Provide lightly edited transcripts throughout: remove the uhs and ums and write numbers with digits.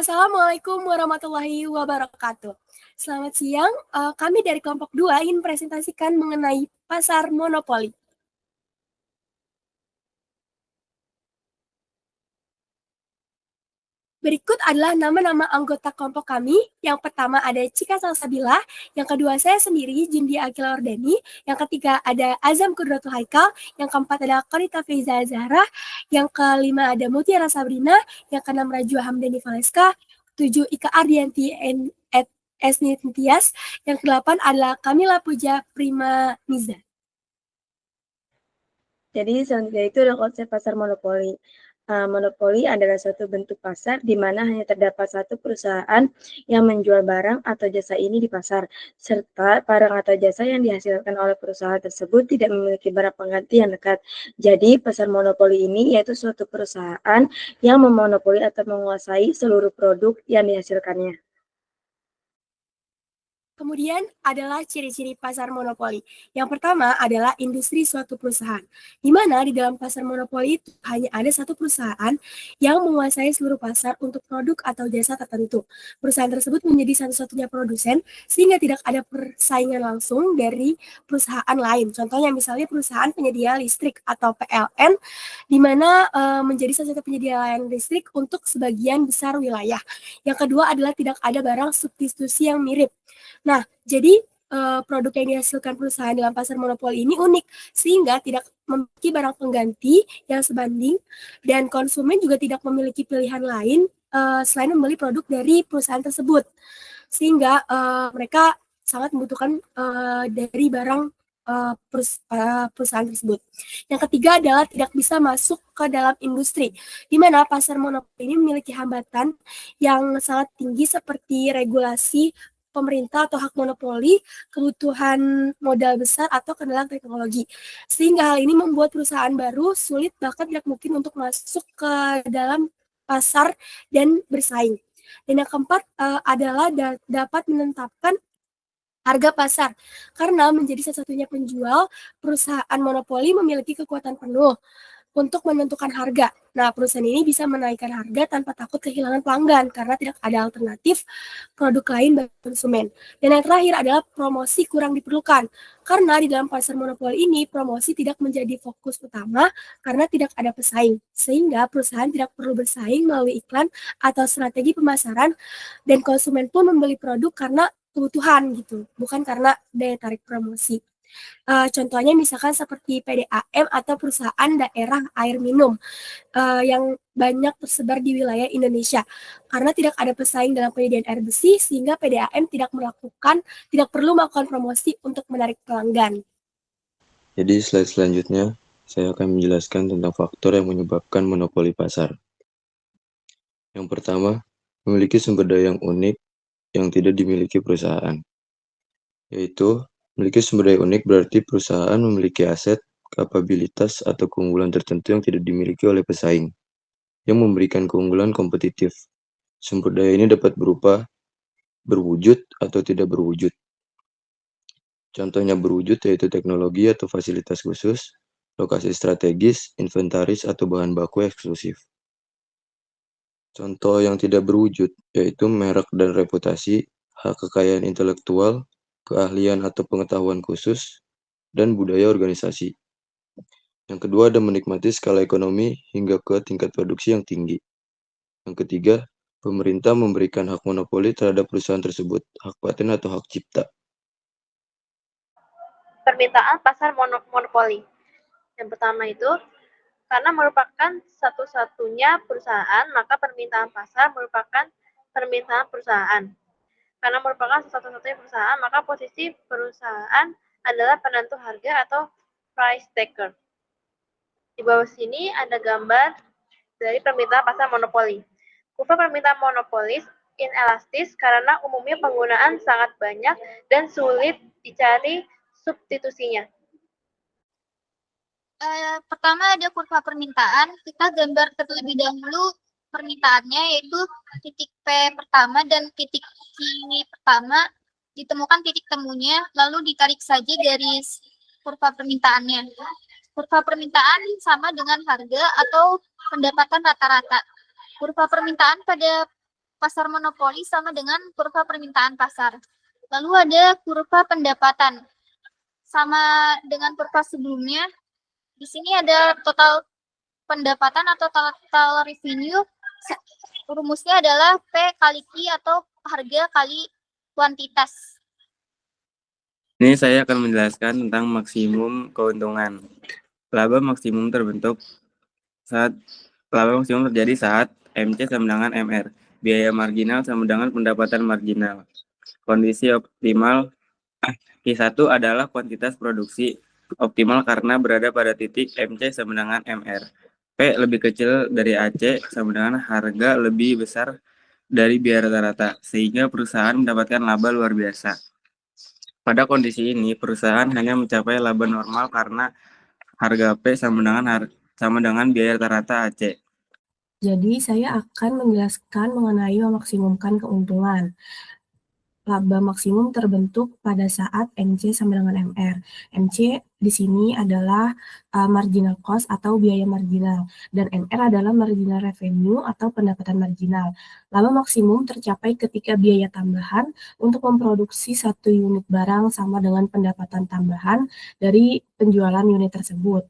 Assalamualaikum warahmatullahi wabarakatuh. Selamat siang, kami dari kelompok 2 ingin presentasikan mengenai pasar monopoli. Berikut adalah nama-nama anggota kelompok kami. Yang pertama ada Cika Salsabila, yang kedua saya sendiri, Jindia Akila Ordeni, yang ketiga ada Azam Kudratul Haikal, yang keempat ada Korita Feiza Zahra, yang kelima ada Mutiara Sabrina, yang keenam Raju Hamdani Valeska, 7 Ika Ardianti Esni Tias, yang kedelapan adalah Kamila Puja Prima Niza. Jadi selanjutnya itu adalah konsep pasar monopoli. Monopoli adalah suatu bentuk pasar di mana hanya terdapat satu perusahaan yang menjual barang atau jasa ini di pasar, serta barang atau jasa yang dihasilkan oleh perusahaan tersebut tidak memiliki barang pengganti yang dekat. Jadi pasar monopoli ini yaitu suatu perusahaan yang memonopoli atau menguasai seluruh produk yang dihasilkannya. Kemudian adalah ciri-ciri pasar monopoli. Yang pertama adalah industri suatu perusahaan, di mana di dalam pasar monopoli itu hanya ada satu perusahaan yang menguasai seluruh pasar untuk produk atau jasa tertentu. Perusahaan tersebut menjadi satu-satunya produsen, sehingga tidak ada persaingan langsung dari perusahaan lain. Contohnya misalnya perusahaan penyedia listrik atau PLN, di mana menjadi salah satu penyedia layanan listrik untuk sebagian besar wilayah. Yang kedua adalah tidak ada barang substitusi yang mirip. Nah, jadi produk yang dihasilkan perusahaan dalam pasar monopoli ini unik, sehingga tidak memiliki barang pengganti yang sebanding, dan konsumen juga tidak memiliki pilihan lain selain membeli produk dari perusahaan tersebut. Sehingga mereka sangat membutuhkan dari barang perusahaan tersebut. Yang ketiga adalah tidak bisa masuk ke dalam industri, di mana pasar monopoli ini memiliki hambatan yang sangat tinggi seperti regulasi pemerintah atau hak monopoli, kebutuhan modal besar, atau kendala teknologi. Sehingga hal ini membuat perusahaan baru sulit bahkan tidak mungkin untuk masuk ke dalam pasar dan bersaing. Dan yang keempat adalah dapat menetapkan harga pasar, karena menjadi satu-satunya penjual, perusahaan monopoli memiliki kekuatan penuh untuk menentukan harga. Nah, perusahaan ini bisa menaikkan harga tanpa takut kehilangan pelanggan karena tidak ada alternatif produk lain bagi konsumen. Dan yang terakhir adalah promosi kurang diperlukan. Karena di dalam pasar monopoli ini, promosi tidak menjadi fokus utama karena tidak ada pesaing. Sehingga perusahaan tidak perlu bersaing melalui iklan atau strategi pemasaran, dan konsumen pun membeli produk karena kebutuhan gitu, bukan karena daya tarik promosi. Contohnya misalkan seperti PDAM atau perusahaan daerah air minum yang banyak tersebar di wilayah Indonesia. Karena tidak ada pesaing dalam penyediaan air bersih, sehingga PDAM tidak perlu melakukan promosi untuk menarik pelanggan. Jadi slide selanjutnya, saya akan menjelaskan tentang faktor yang menyebabkan monopoli pasar. Yang pertama, memiliki sumber daya yang unik yang tidak dimiliki perusahaan. Yaitu, memiliki sumber daya unik berarti perusahaan memiliki aset, kapabilitas, atau keunggulan tertentu yang tidak dimiliki oleh pesaing, yang memberikan keunggulan kompetitif. Sumber daya ini dapat berupa berwujud atau tidak berwujud. Contohnya berwujud yaitu teknologi atau fasilitas khusus, lokasi strategis, inventaris, atau bahan baku eksklusif. Contoh yang tidak berwujud yaitu merek dan reputasi, hak kekayaan intelektual, keahlian atau pengetahuan khusus, dan budaya organisasi. Yang kedua ada menikmati skala ekonomi hingga ke tingkat produksi yang tinggi. Yang ketiga, pemerintah memberikan hak monopoli terhadap perusahaan tersebut, hak paten atau hak cipta. Permintaan pasar monopoli. Yang pertama itu, karena merupakan satu-satunya perusahaan, maka permintaan pasar merupakan permintaan perusahaan. Karena merupakan satu-satunya perusahaan, maka posisi perusahaan adalah penentu harga atau price taker. Di bawah sini ada gambar dari permintaan pasar monopoli. Kurva permintaan monopolis inelastis karena umumnya penggunaan sangat banyak dan sulit dicari substitusinya. Pertama ada kurva permintaan. Kita gambar terlebih dahulu permintaannya, yaitu titik P pertama dan titik Q pertama, ditemukan titik temunya, lalu ditarik saja garis kurva permintaannya. Kurva permintaan sama dengan harga atau pendapatan rata-rata. Kurva permintaan pada pasar monopoli sama dengan kurva permintaan pasar. Lalu ada kurva pendapatan. Sama dengan kurva sebelumnya, di sini ada total pendapatan atau total revenue. Rumusnya adalah P kali Q atau harga kali kuantitas. Ini saya akan menjelaskan tentang maksimum keuntungan. Laba maksimum terjadi saat MC sama dengan MR. Biaya marginal sama dengan pendapatan marginal. Kondisi optimal Q1 adalah kuantitas produksi optimal karena berada pada titik MC sama dengan MR. P lebih kecil dari AC sama dengan harga lebih besar dari biaya rata-rata, sehingga perusahaan mendapatkan laba luar biasa. Pada kondisi ini, perusahaan hanya mencapai laba normal karena harga P sama dengan biaya rata-rata AC. Jadi saya akan menjelaskan mengenai memaksimumkan keuntungan. Laba maksimum terbentuk pada saat MC sama dengan MR. MC di sini adalah marginal cost atau biaya marginal, dan MR adalah marginal revenue atau pendapatan marginal. Laba maksimum tercapai ketika biaya tambahan untuk memproduksi satu unit barang sama dengan pendapatan tambahan dari penjualan unit tersebut.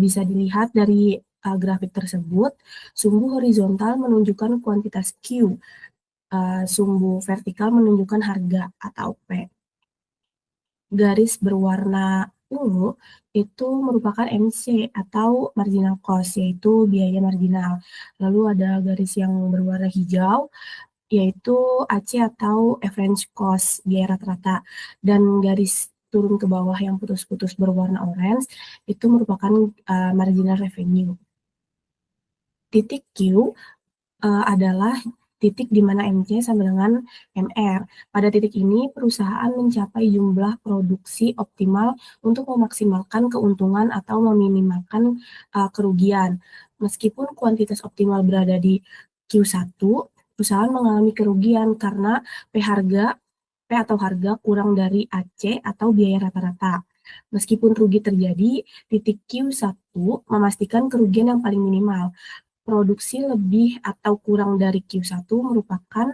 Bisa dilihat dari grafik tersebut, sumbu horizontal menunjukkan kuantitas Q. Sumbu vertikal menunjukkan harga atau P. Garis berwarna ungu itu merupakan MC atau marginal cost, yaitu biaya marginal. Lalu ada garis yang berwarna hijau, yaitu AC atau average cost, biaya rata-rata. Dan garis turun ke bawah yang putus-putus berwarna orange, itu merupakan marginal revenue. Titik Q adalah titik di mana MC sama dengan MR. Pada titik ini, perusahaan mencapai jumlah produksi optimal untuk memaksimalkan keuntungan atau meminimalkan kerugian. Meskipun kuantitas optimal berada di Q1, perusahaan mengalami kerugian karena P atau harga kurang dari AC atau biaya rata-rata. Meskipun rugi terjadi, titik Q1 memastikan kerugian yang paling minimal. Produksi lebih atau kurang dari Q1 merupakan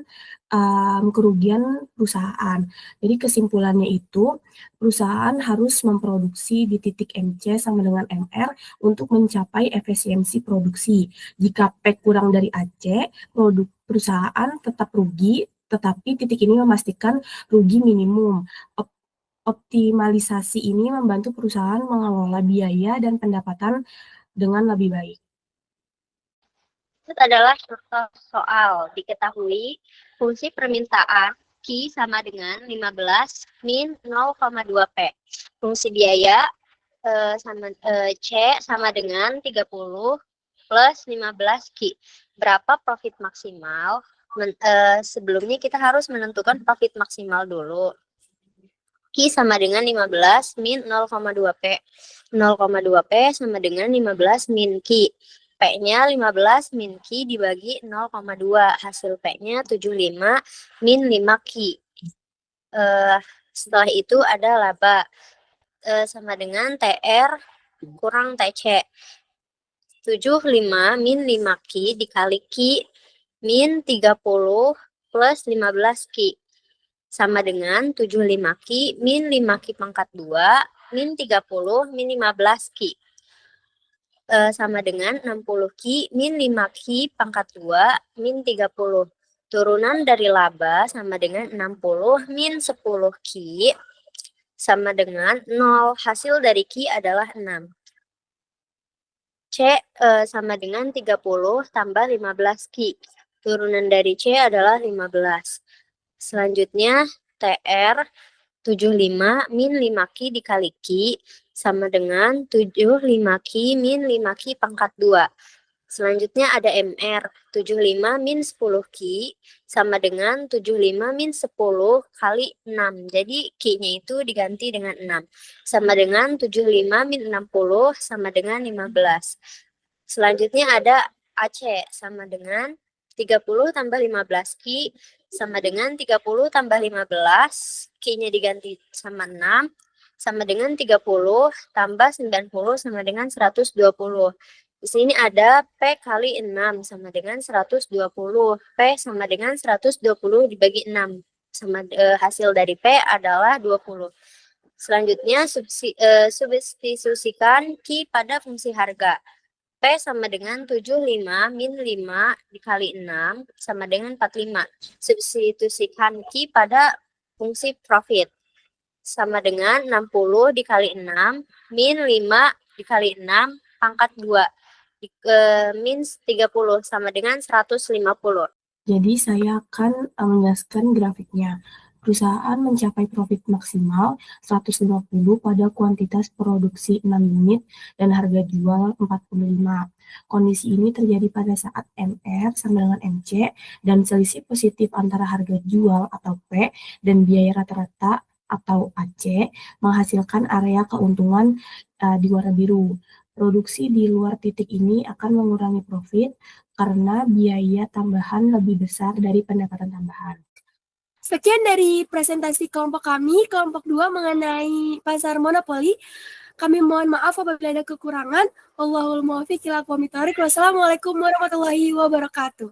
kerugian perusahaan. Jadi kesimpulannya itu, perusahaan harus memproduksi di titik MC sama dengan MR untuk mencapai efisiensi produksi. Jika P kurang dari AC, perusahaan tetap rugi, tetapi titik ini memastikan rugi minimum. Optimalisasi ini membantu perusahaan mengelola biaya dan pendapatan dengan lebih baik. Itu adalah contoh soal. Diketahui fungsi permintaan Q sama dengan 15 min 0,2 P. Fungsi biaya C sama dengan 30 plus 15 Q. Berapa profit maksimal? Sebelumnya kita harus menentukan profit maksimal dulu. Q sama dengan 15 min 0,2 P. 0,2 P sama dengan 15 min Q. P-nya 15 min Q dibagi 0,2. Hasil P-nya 75 min 5 Q. Setelah itu ada laba. Sama dengan TR kurang TC. 75 min 5 Q dikali Q min 30 plus 15 Q. Sama dengan 75 Q min 5 Q pangkat 2 min 30 min 15 Q. Sama dengan 60 Q min 5 Q pangkat 2 min 30. Turunan dari laba sama dengan 60 min 10 Q sama dengan 0. Hasil dari Q adalah 6. C sama dengan 30 tambah 15 Q. Turunan dari C adalah 15. Selanjutnya TR 75 min 5 Q dikali Q sama dengan 75 Q min 5 Q pangkat 2. Selanjutnya ada MR 75 min 10 Q sama dengan 75 min 10 kali 6. Jadi Q-nya itu diganti dengan 6. Sama dengan 75 min 60 sama dengan 15. Selanjutnya ada AC sama dengan 30 tambah 15 Q sama dengan 30 tambah 15. Q-nya diganti sama 6. Sama dengan 30 tambah 90 sama dengan 120. Di sini ada P kali 6 sama dengan 120. P sama dengan 120 dibagi 6. Hasil dari P adalah 20. Selanjutnya substitusikan Q pada fungsi harga. P sama dengan 75 min 5 dikali 6 sama dengan 45. Substitusikan Q pada fungsi profit. Sama dengan 60 dikali 6 min 5 dikali 6 pangkat 2. Min 30 sama dengan 150. Jadi saya akan menjelaskan grafiknya. Perusahaan mencapai profit maksimal 150 pada kuantitas produksi 6 unit dan harga jual 45. Kondisi ini terjadi pada saat MR sama dengan MC dan selisih positif antara harga jual atau P dan biaya rata-rata atau AC menghasilkan area keuntungan di warna biru. Produksi di luar titik ini akan mengurangi profit karena biaya tambahan lebih besar dari pendapatan tambahan. Sekian dari presentasi kelompok kami, kelompok 2 mengenai pasar monopoli. Kami mohon maaf apabila ada kekurangan. Wallahul muwaffiq ila aqwamit thoriq. Wassalamualaikum warahmatullahi wabarakatuh.